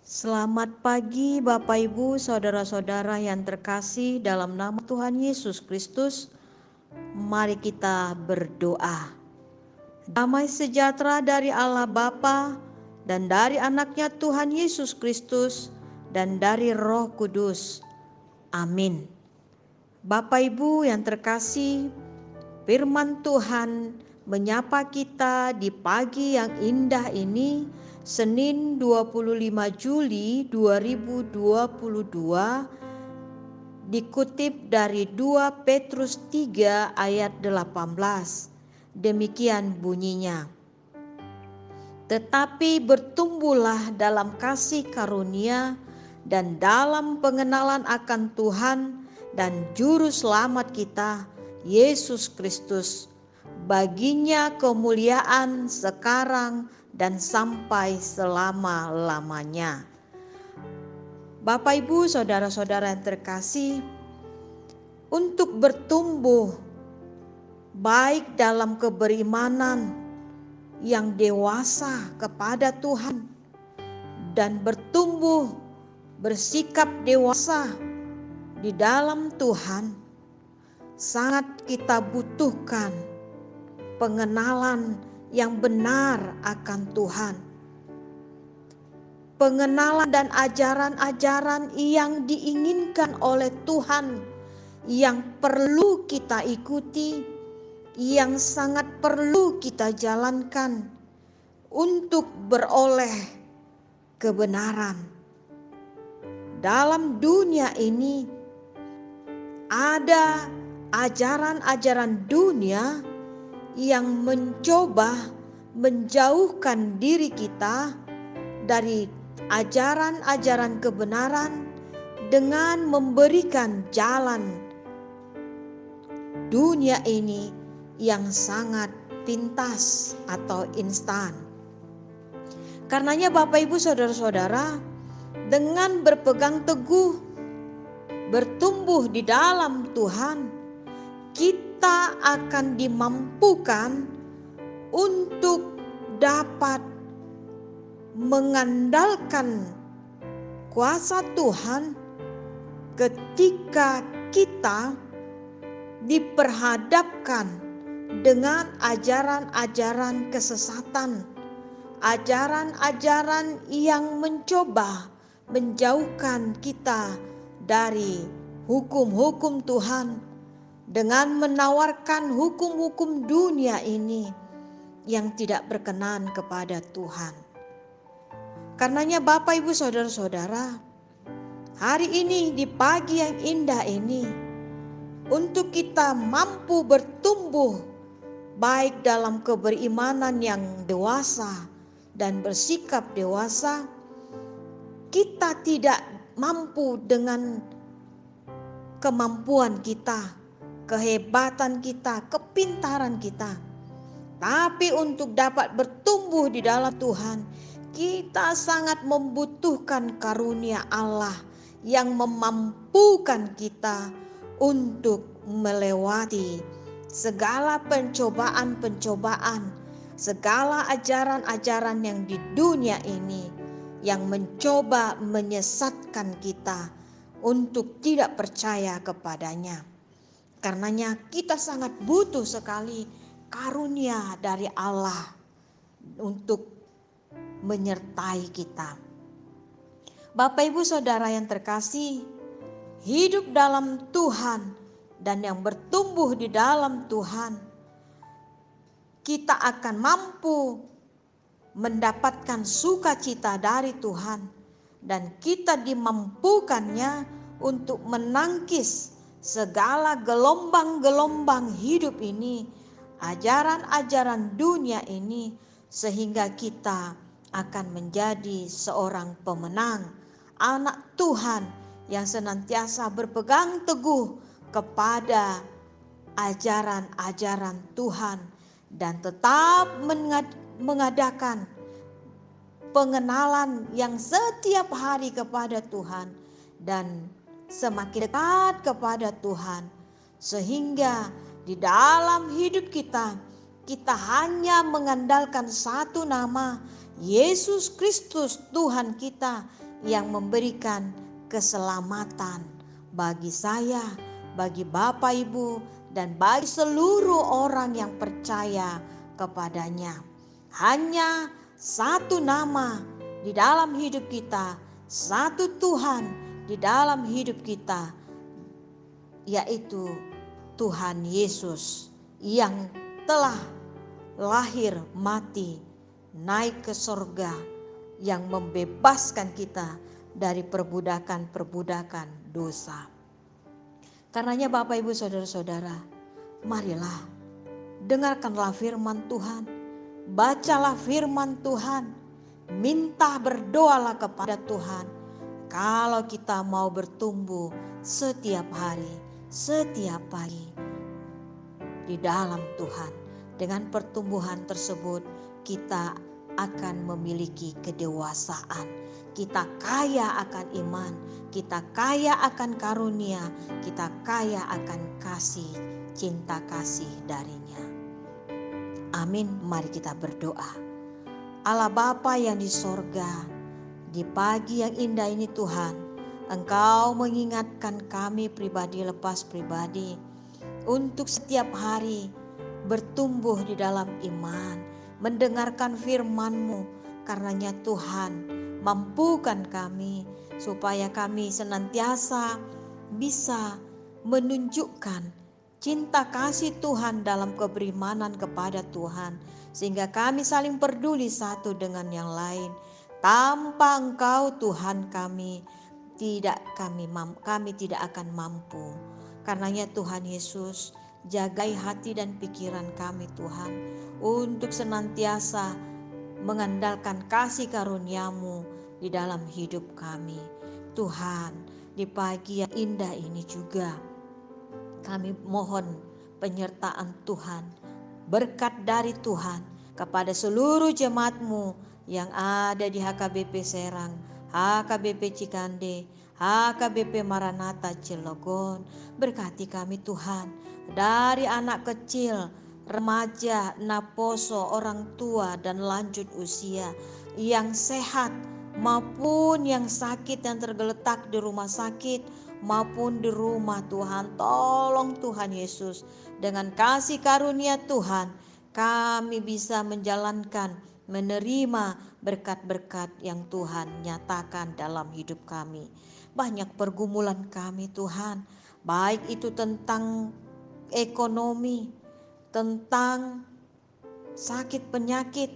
Selamat pagi Bapak Ibu saudara-saudara yang terkasih dalam nama Tuhan Yesus Kristus. Mari kita berdoa. Damai sejahtera dari Allah Bapa dan dari anaknya Tuhan Yesus Kristus dan dari Roh Kudus. Amin. Bapak Ibu yang terkasih, firman Tuhan menyapa kita di pagi yang indah ini, Senin 25 Juli 2022, dikutip dari 2 Petrus 3 ayat 18. Demikian bunyinya. Tetapi bertumbuhlah dalam kasih karunia dan dalam pengenalan akan Tuhan dan Juru Selamat kita, Yesus Kristus. Baginya kemuliaan sekarang dan sampai selama-lamanya. Bapak Ibu saudara-saudara yang terkasih, untuk bertumbuh baik dalam keberimanan yang dewasa kepada Tuhan dan bertumbuh bersikap dewasa di dalam Tuhan, sangat kita butuhkan pengenalan yang benar akan Tuhan. Pengenalan dan ajaran-ajaran yang diinginkan oleh Tuhan, yang perlu kita ikuti, yang sangat perlu kita jalankan untuk beroleh kebenaran. Dalam dunia ini ada ajaran-ajaran dunia yang mencoba menjauhkan diri kita dari ajaran-ajaran kebenaran dengan memberikan jalan dunia ini yang sangat pintas atau instan. Karenanya Bapak Ibu saudara-saudara, dengan berpegang teguh bertumbuh di dalam Tuhan, kita akan dimampukan untuk dapat mengandalkan kuasa Tuhan ketika kita diperhadapkan dengan ajaran-ajaran kesesatan, ajaran-ajaran yang mencoba menjauhkan kita dari hukum-hukum Tuhan dengan menawarkan hukum-hukum dunia ini yang tidak berkenan kepada Tuhan. Karenanya Bapak Ibu saudara-saudara, hari ini di pagi yang indah ini, untuk kita mampu bertumbuh baik dalam keberimanan yang dewasa dan bersikap dewasa, kita tidak mampu dengan kemampuan kita, kehebatan kita, kepintaran kita. Tapi untuk dapat bertumbuh di dalam Tuhan, kita sangat membutuhkan karunia Allah yang memampukan kita untuk melewati segala pencobaan-pencobaan, segala ajaran-ajaran yang di dunia ini yang mencoba menyesatkan kita untuk tidak percaya kepadanya. Karenanya kita sangat butuh sekali karunia dari Allah untuk menyertai kita. Bapak Ibu saudara yang terkasih, hidup dalam Tuhan dan yang bertumbuh di dalam Tuhan, kita akan mampu mendapatkan sukacita dari Tuhan, dan kita dimampukannya untuk menangkis segala gelombang-gelombang hidup ini, ajaran-ajaran dunia ini, sehingga kita akan menjadi seorang pemenang, anak Tuhan yang senantiasa berpegang teguh kepada ajaran-ajaran Tuhan dan tetap mengadakan pengenalan yang setiap hari kepada Tuhan dan semakin dekat kepada Tuhan, sehingga di dalam hidup kita hanya mengandalkan satu nama, Yesus Kristus Tuhan kita, yang memberikan keselamatan bagi saya, bagi Bapak Ibu, dan bagi seluruh orang yang percaya kepadanya. Hanya satu nama di dalam hidup kita, satu Tuhan di dalam hidup kita, yaitu Tuhan Yesus yang telah lahir, mati, naik ke sorga, yang membebaskan kita dari perbudakan-perbudakan dosa. Karenanya Bapak Ibu Saudara-saudara, marilah dengarkanlah firman Tuhan, bacalah firman Tuhan, minta berdoalah kepada Tuhan. Kalau kita mau bertumbuh setiap hari, setiap pagi di dalam Tuhan, dengan pertumbuhan tersebut kita akan memiliki kedewasaan. Kita kaya akan iman, kita kaya akan karunia, kita kaya akan kasih, cinta kasih darinya. Amin. Mari kita berdoa. Allah Bapa yang di sorga, di pagi yang indah ini Tuhan, Engkau mengingatkan kami pribadi lepas pribadi untuk setiap hari bertumbuh di dalam iman, mendengarkan firman-Mu. Karenanya Tuhan, mampukan kami supaya kami senantiasa bisa menunjukkan cinta kasih Tuhan dalam keberimanan kepada Tuhan, sehingga kami saling peduli satu dengan yang lain. Tanpa Engkau Tuhan kami tidak akan mampu. Karenanya Tuhan Yesus, jagai hati dan pikiran kami Tuhan, untuk senantiasa mengandalkan kasih karunia-Mu di dalam hidup kami. Tuhan, di pagi yang indah ini juga kami mohon penyertaan Tuhan, berkat dari Tuhan kepada seluruh jemaat-Mu yang ada di HKBP Serang, HKBP Cikande, HKBP Maranatha Cilegon. Berkati kami Tuhan, dari anak kecil, remaja, naposo, orang tua dan lanjut usia, yang sehat maupun yang sakit, yang tergeletak di rumah sakit maupun di rumah Tuhan. Tolong Tuhan Yesus, dengan kasih karunia Tuhan kami bisa menjalankan, menerima berkat-berkat yang Tuhan nyatakan dalam hidup kami. Banyak pergumulan kami Tuhan, baik itu tentang ekonomi, tentang sakit penyakit,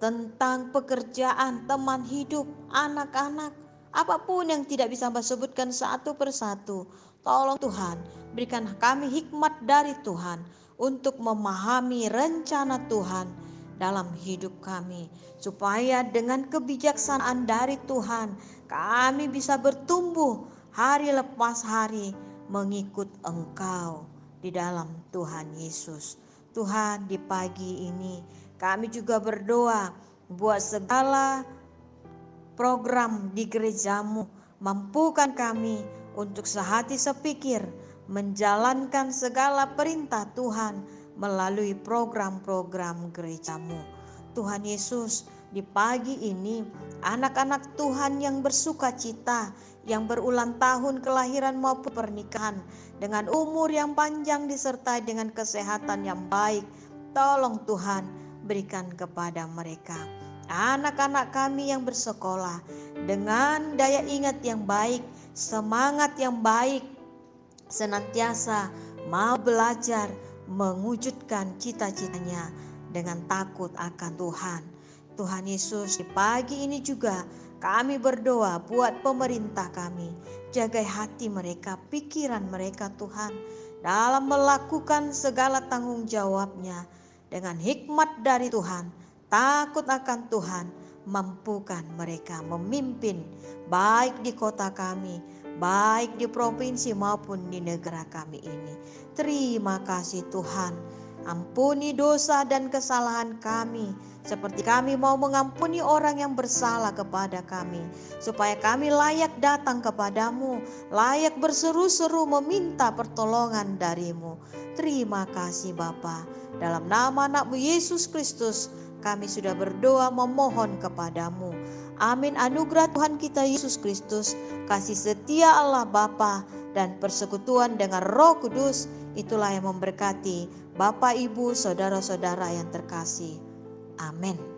tentang pekerjaan, teman hidup, anak-anak, apapun yang tidak bisa Hamba sebutkan satu persatu. Tolong Tuhan, berikan kami hikmat dari Tuhan untuk memahami rencana Tuhan dalam hidup kami, supaya dengan kebijaksanaan dari Tuhan kami bisa bertumbuh hari lepas hari mengikut Engkau di dalam Tuhan Yesus. Tuhan, di pagi ini kami juga berdoa buat segala program di gereja-Mu. Mampukan kami untuk sehati sepikir menjalankan segala perintah Tuhan melalui program-program gereja-Mu. Tuhan Yesus, di pagi ini anak-anak Tuhan yang bersuka cita, yang berulang tahun kelahiran maupun pernikahan, dengan umur yang panjang disertai dengan kesehatan yang baik, tolong Tuhan berikan kepada mereka. Anak-anak kami yang bersekolah dengan daya ingat yang baik, semangat yang baik, senantiasa mau belajar mewujudkan cita-citanya dengan takut akan Tuhan. Tuhan Yesus, di pagi ini juga kami berdoa buat pemerintah kami. Jagai hati mereka, pikiran mereka Tuhan, dalam melakukan segala tanggung jawabnya dengan hikmat dari Tuhan, takut akan Tuhan. Mampukan mereka memimpin baik di kota kami, baik di provinsi maupun di negara kami ini. Terima kasih Tuhan. Ampuni dosa dan kesalahan kami, seperti kami mau mengampuni orang yang bersalah kepada kami, supaya kami layak datang kepadamu, layak berseru-seru meminta pertolongan darimu. Terima kasih Bapa. Dalam nama anak-Mu Yesus Kristus kami sudah berdoa memohon kepadamu. Amin. Anugerah Tuhan kita Yesus Kristus, kasih setia Allah Bapa, dan persekutuan dengan Roh Kudus, itulah yang memberkati Bapak, Ibu, saudara-saudara yang terkasih. Amin.